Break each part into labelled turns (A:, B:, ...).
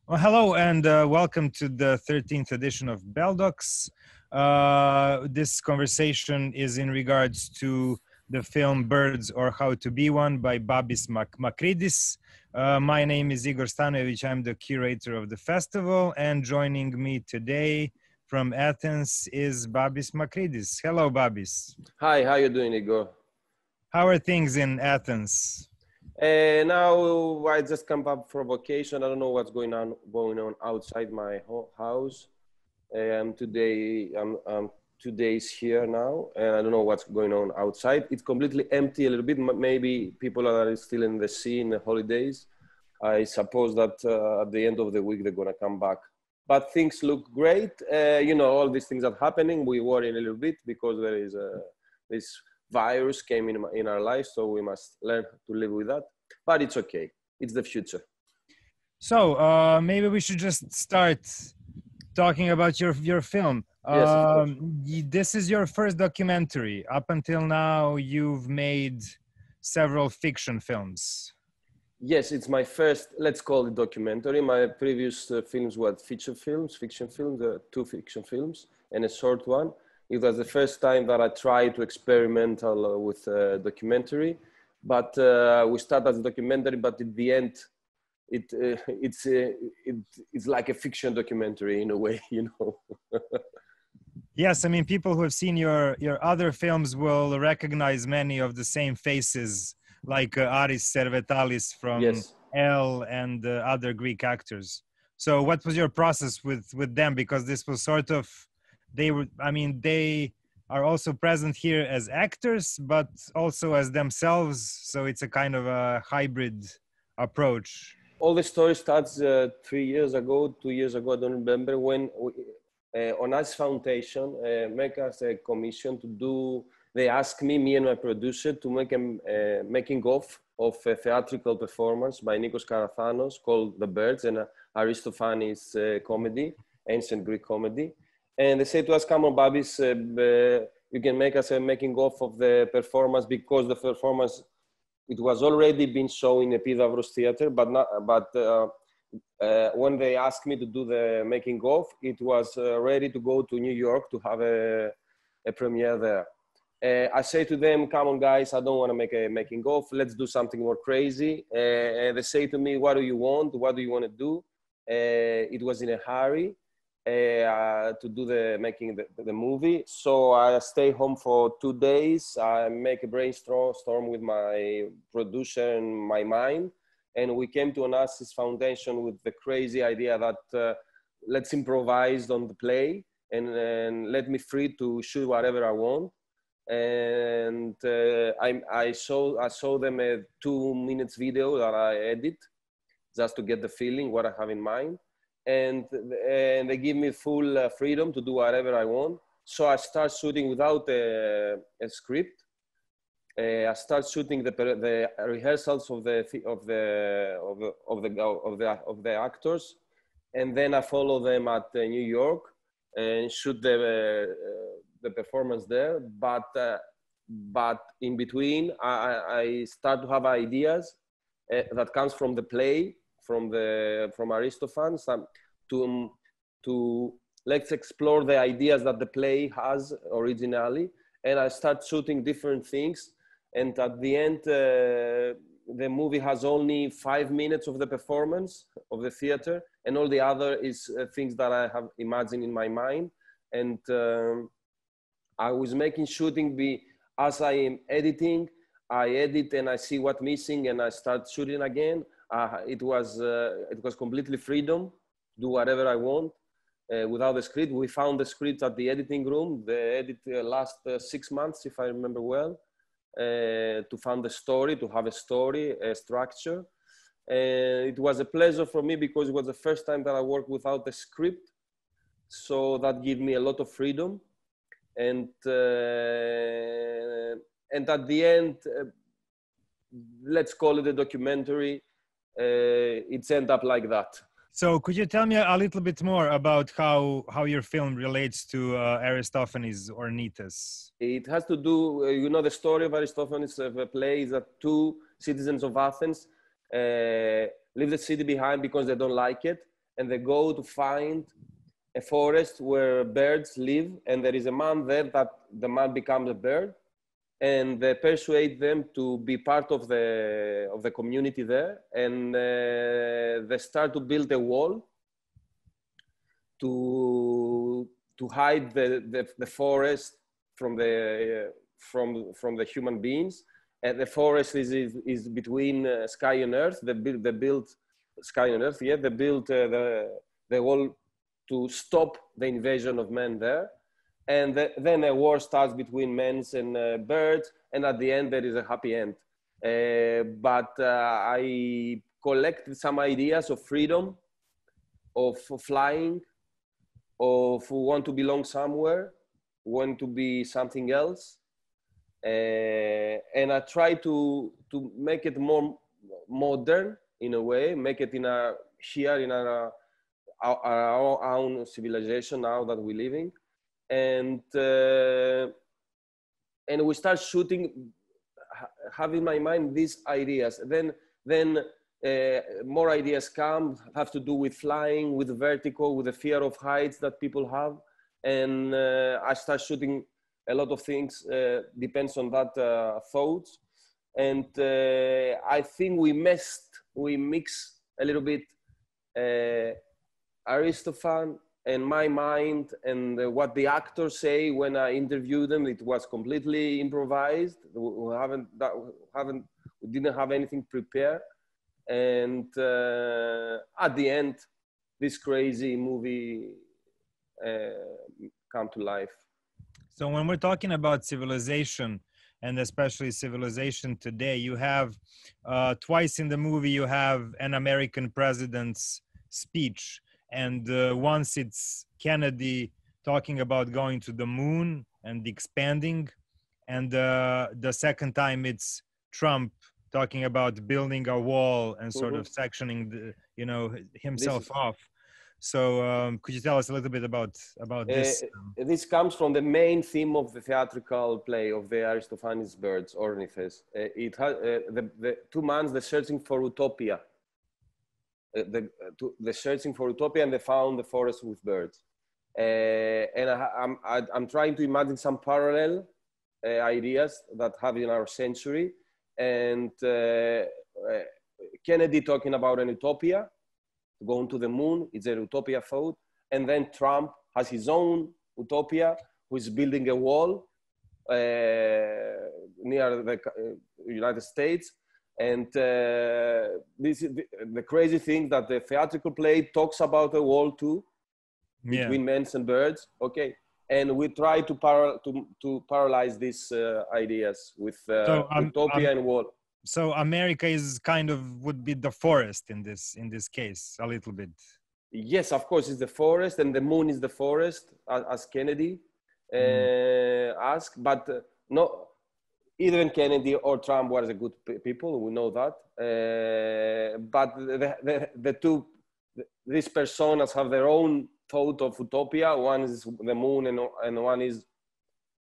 A: Well, hello and welcome to the 13th edition of BelDocks. This conversation is in regards to the film Birds or How to Be One by Babis Makridis. My name is Igor Stanojevic. I'm the curator of the festival, and joining me today from Athens is Babis Makridis. Hello, Babis.
B: Hi, how you doing, Igor?
A: How are things in Athens?
B: Now I just come up from vacation. I don't know what's going on outside my house. I'm 2 days here now, and I don't know what's going on outside. It's completely empty a little bit. Maybe people are still in the sea in the holidays. I suppose that at the end of the week they're gonna come back. But things look great. All these things are happening. We worry a little bit because there is this virus came in our lives, so we must learn to live with that. But it's okay. It's the future.
A: So maybe we should just start talking about your film.
B: Yes, of course.
A: This is your first documentary. Up until now, you've made several fiction films.
B: Yes, it's my first, let's call it documentary. My previous films were fiction films, two fiction films and a short one. It was the first time that I tried to experiment with documentary, but we started as a documentary, but at the end, it's like a fiction documentary in a way,
A: Yes, I mean, people who have seen your other films will recognize many of the same faces, like Aris Servetalis from
B: Yes.
A: Elle and other Greek actors. So what was your process with them? Because this was sort of, they are also present here as actors, but also as themselves. So it's a kind of a hybrid approach.
B: All the story starts 2 years ago, I don't remember, when on Us Foundation make us a commission to do, they asked me and my producer to make a making of a theatrical performance by Nikos Karathanos called The Birds, and Aristophanes comedy, ancient Greek comedy. And they said to us, come on, Babis, you can make us a making of the performance, because the performance, it was already been shown in Epidavros Theater, but when they asked me to do the making of, it was ready to go to New York to have a premiere there. I say to them, come on guys, I don't want to make a making of, let's do something more crazy. And they say to me, what do you want? What do you want to do? It was in a hurry to do the movie. So I stay home for 2 days. I make a brainstorm with my producer and my mind. And we came to Onassis Foundation with the crazy idea that let's improvise on the play and let me free to shoot whatever I want. And I show them a 2 minutes video that I edit just to get the feeling, what I have in mind. And they give me full freedom to do whatever I want. So I start shooting without a script. I start shooting the rehearsals of the actors, and then I follow them at New York and shoot the performance there. But in between, I start to have ideas that comes from the play, from Aristophanes, to let's explore the ideas that the play has originally, and I start shooting different things. And at the end, the movie has only 5 minutes of the performance of the theater, and all the other is things that I have imagined in my mind. And I was making shooting as I am editing. I edit and I see what's missing, and I start shooting again. It was completely freedom, do whatever I want without the script. We found the script at the editing room. The edit last 6 months, if I remember well, to find the story, to have a story, a structure. It was a pleasure for me because it was the first time that I worked without a script. So that gave me a lot of freedom. And at the end, let's call it a documentary. It's end up like that.
A: So could you tell me a little bit more about how your film relates to Aristophanes or Nites?
B: It has to do, the story of Aristophanes, the play is that 2 citizens of Athens leave the city behind because they don't like it. and they go to find a forest where birds live, and there is a man there that the man becomes a bird, and they persuade them to be part of the community there, and they start to build a wall to hide the forest from the human beings. And the forest is between sky and earth. They build sky and earth. Yeah, they built the wall to stop the invasion of men there. And then a war starts between men and birds. And at the end, there is a happy end. But I collected some ideas of freedom, of flying, of want to belong somewhere, want to be something else. And I try to make it more modern in a way, make it in our own civilization now that we're living. And we start shooting, having in my mind these ideas. Then more ideas come, have to do with flying, with vertigo, with the fear of heights that people have. And I start shooting a lot of things, depends on that thoughts. And I think we mix a little bit Aristophanes and my mind and what the actors say when I interview them. It was completely improvised. We didn't have anything prepared. And at the end, this crazy movie come to life.
A: So when we're talking about civilization, and especially civilization today, you have twice in the movie, you have an American president's speech. And once it's Kennedy talking about going to the moon and expanding. And the second time it's Trump talking about building a wall and sort of sectioning himself off. So could you tell us a little bit about this?
B: This comes from the main theme of the theatrical play of the Aristophanes birds, Ornithes. It has the two men, they're searching for utopia. They're searching for utopia, and they found the forest with birds. And I'm trying to imagine some parallel ideas that have in our century. And Kennedy talking about an utopia, going to the moon, it's a utopia thought. And then Trump has his own utopia, who is building a wall near the United States. And this is the crazy thing, that the theatrical play talks about a wall too, between men and birds. Okay. And we try to paralyze these ideas with utopia and wall.
A: So America is would be the forest in this case, a little bit.
B: Yes, of course, it's the forest, and the moon is the forest, as Kennedy asked. But no, even Kennedy or Trump were the good people. We know that. But these personas have their own thought of utopia. One is the moon, and one is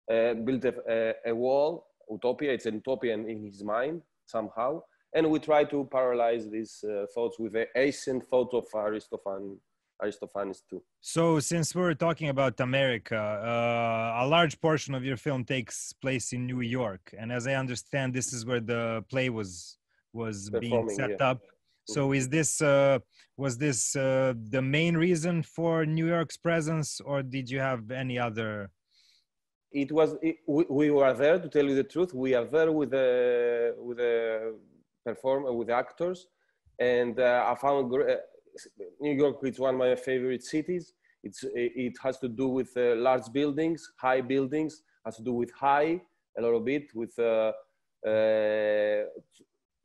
B: built a wall. Utopia, it's an utopia in his mind somehow. And we try to paralyze these thoughts with the ancient thought of Aristophanes too.
A: So since we're talking about America, a large portion of your film takes place in New York. And as I understand, this is where the play was being set up. So was this the main reason for New York's presence, or did you have any other?
B: We were there, to tell you the truth. We are there with the performer, with the actors, and I found New York is one of my favorite cities. It has to do with large buildings, high buildings. Has to do with a little bit with.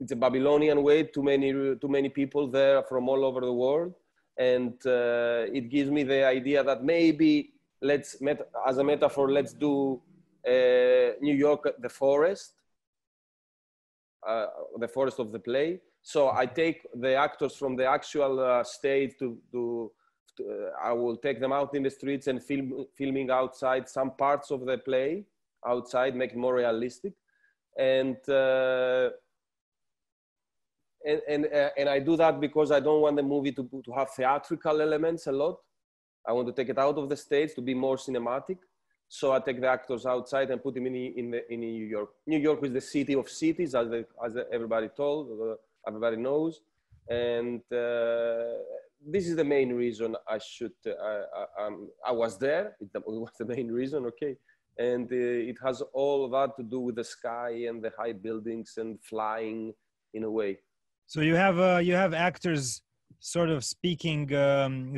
B: It's a Babylonian way. Too many people there from all over the world, and it gives me the idea that maybe as a metaphor, let's do New York, the forest of the play. So I take the actors from the actual stage I will take them out in the streets and filming outside some parts of the play outside, make it more realistic. And and I do that because I don't want the movie to have theatrical elements a lot. I want to take it out of the stage to be more cinematic. So I take the actors outside and put them in New York. New York is the city of cities, as everybody told, everybody knows. And this is the main reason I was there. It was the main reason, okay. And it has all that to do with the sky and the high buildings and flying in a way.
A: So you have actors sort of speaking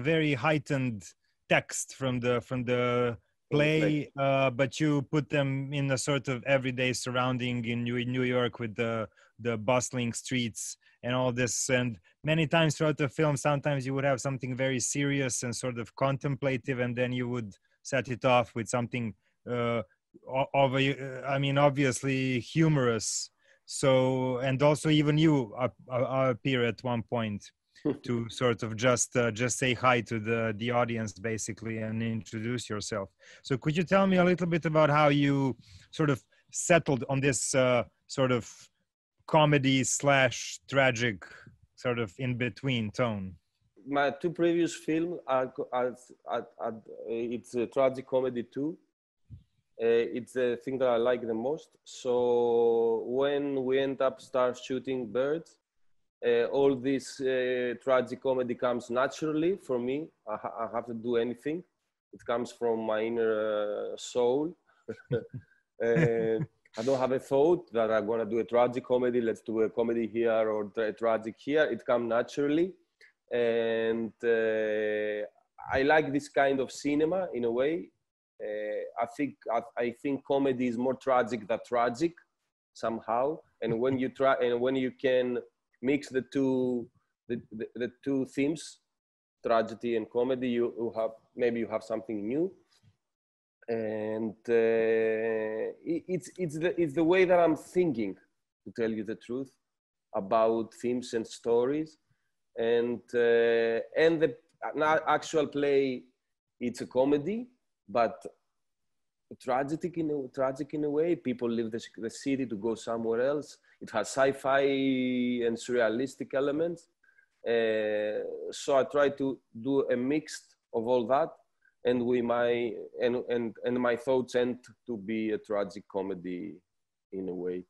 A: very heightened text from the play, but you put them in a sort of everyday surrounding in New York with the bustling streets and all this. And many times throughout the film, sometimes you would have something very serious and sort of contemplative, and then you would set it off with something obviously humorous. So, and also even you appear at one point to sort of just say hi to the audience basically and introduce yourself. So could you tell me a little bit about how you sort of settled on this sort of comedy / tragic sort of in between tone?
B: My two previous films it's a tragic comedy too. It's the thing that I like the most. So when we end up start shooting birds, all this tragic comedy comes naturally for me. I have to do anything. It comes from my inner soul. I don't have a thought that I'm gonna do a tragic comedy. Let's do a comedy here or a tragic here. It comes naturally, and I like this kind of cinema in a way. I think comedy is more tragic than tragic somehow, and when you can mix the two themes, tragedy and comedy, you have something new. And it's the way that I'm thinking, to tell you the truth, about themes and stories, and the actual play, it's a comedy, but tragic in a way. People leave the city to go somewhere else. It has sci-fi and surrealistic elements. So I try to do a mix of all that, and my thoughts tend to be a tragic comedy in a way.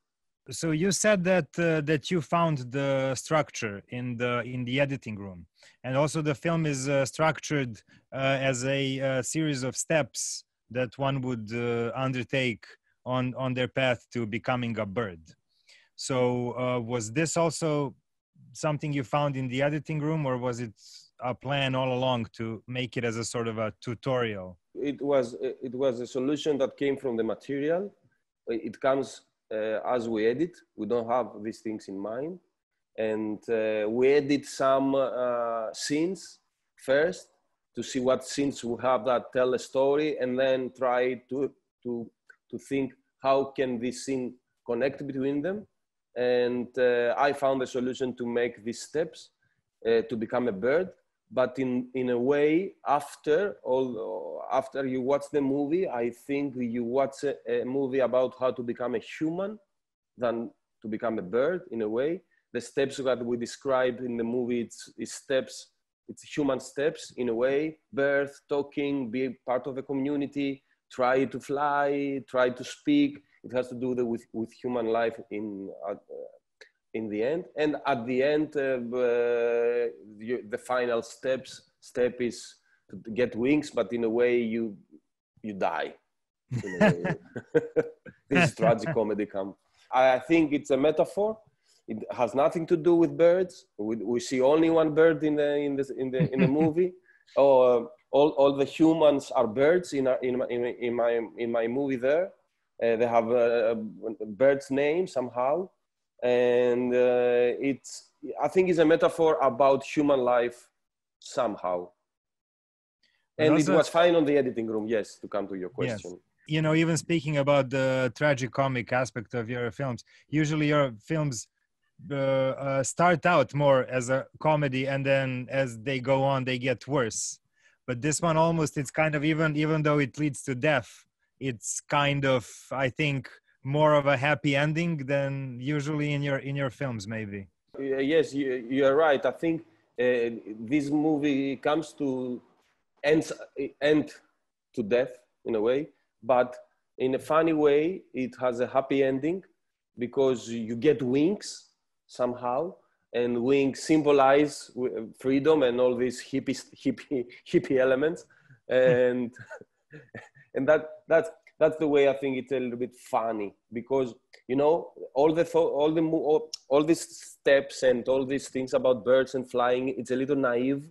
A: So you said that you found the structure in the editing room, and also the film is structured as a series of steps that one would undertake on their path to becoming a bird. So was this also something you found in the editing room, or was it a plan all along to make it as a sort of a tutorial?
B: It was a solution that came from the material. It comes as we edit. We don't have these things in mind, and we edit some scenes first to see what scenes we have that tell a story, and then try to think how can this scene connect between them. And I found a solution to make these steps to become a bird, but in a way, after you watch the movie, I think you watch a movie about how to become a human than to become a bird in a way. The steps that we described in the movie, it's human steps in a way: birth, talking, be part of a community, try to fly, try to speak. It has to do with human life in the end. And at the end, the final step is to get wings, but in a way you die. In a way. This is tragic comedy come. I think it's a metaphor. It has nothing to do with birds. We see only one bird in the movie. All the humans are birds in my movie there. They have a bird's name somehow, and I think it's a metaphor about human life somehow. And also, it was fine on the editing room. Yes, to come to your question.
A: Yes. You know, even speaking about the tragicomic aspect of your films, usually your films start out more as a comedy, and then as they go on, they get worse. But this one almost, it's kind of, even though it leads to death, it's kind of, I think, more of a happy ending than usually in your films, maybe.
B: Yes, you are right. I think this movie comes to end to death in a way, but in a funny way, it has a happy ending because you get wings somehow, and wings symbolize freedom and all these hippie elements, and and that's the way I think it's a little bit funny because you know all these steps and all these things about birds and flying, it's a little naive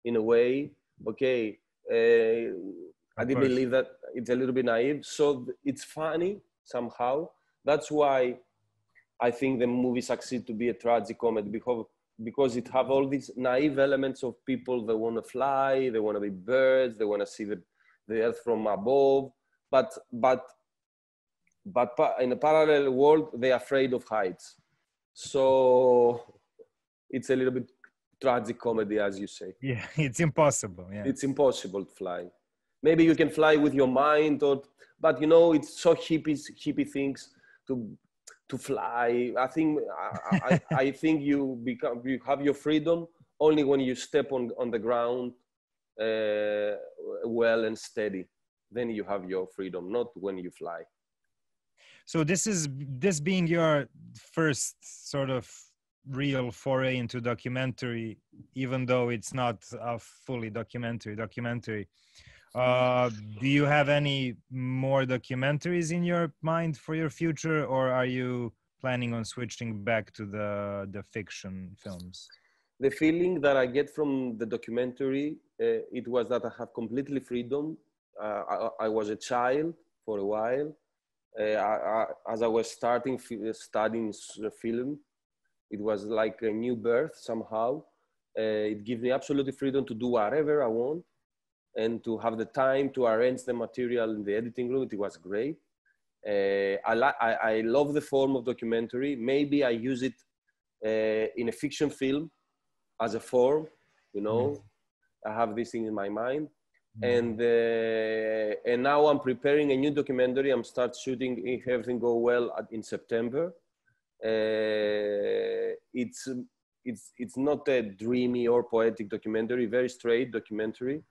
B: in a way. Okay, I did believe that it's a little bit naive, so it's funny somehow. That's why I think the movie succeeds to be a tragic comedy because it have all these naive elements of people that want to fly, they want to be birds, they want to see the earth from above, but in a parallel world, they're afraid of heights. So it's a little bit tragic comedy, as you say.
A: Yeah, it's impossible. Yeah,
B: it's impossible to fly. Maybe you can fly with your mind, but you know, it's so hippie things to fly. I think I think you have your freedom only when you step on the ground well and steady. Then you have your freedom, not when you fly.
A: So this being your first sort of real foray into documentary, even though it's not a fully documentary. Do you have any more documentaries in your mind for your future, or are you planning on switching back to the fiction films?
B: The feeling that I get from the documentary, it was that I have completely freedom. I was a child for a while. As I was studying film, it was like a new birth somehow. It gives me absolutely freedom to do whatever I want and to have the time to arrange the material in the editing room. It was great. I love the form of documentary. Maybe I use it in a fiction film as a form, you know. I have this thing in my mind. And now I'm preparing a new documentary. I'm start shooting, if everything go well, in September. It's not a dreamy or poetic documentary, very straight documentary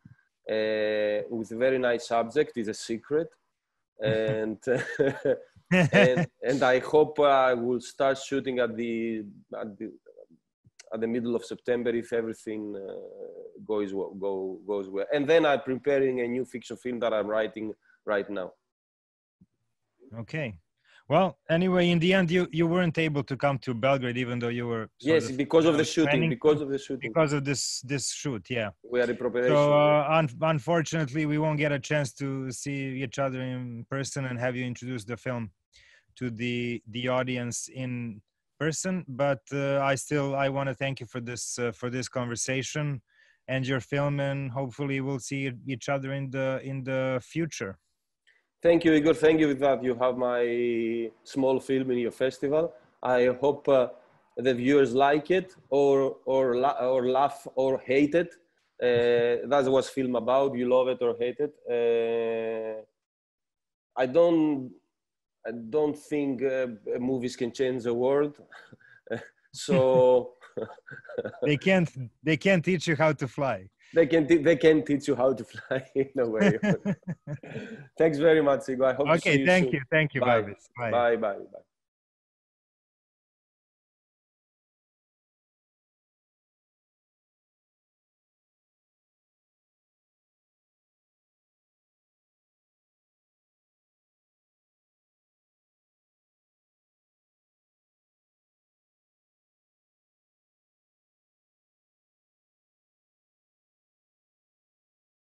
B: with a very nice subject. It's a secret. And and I hope I will start shooting at the middle of September if everything goes well. And then I'm preparing a new fiction film that I'm writing right now.
A: Okay. Well, anyway, in the end, you weren't able to come to Belgrade, even though you were.
B: Yes, because of the shooting. Because of
A: this shoot, yeah.
B: We are in preparation.
A: So unfortunately, we won't get a chance to see each other in person and have you introduce the film to the audience in person. But I want to thank you for this conversation and your film, and hopefully we'll see each other in the future.
B: Thank you, Igor. Thank you that you have my small film in your festival. I hope the viewers like it or laugh or hate it. That's what film about. You love it or hate it. I don't think movies can change the world. So
A: they can't teach you how to fly.
B: They can teach you how to fly in a way. Thanks very much, Igor. I hope to see you soon.
A: Thank you,
B: Bye.
A: Babis.
B: Bye.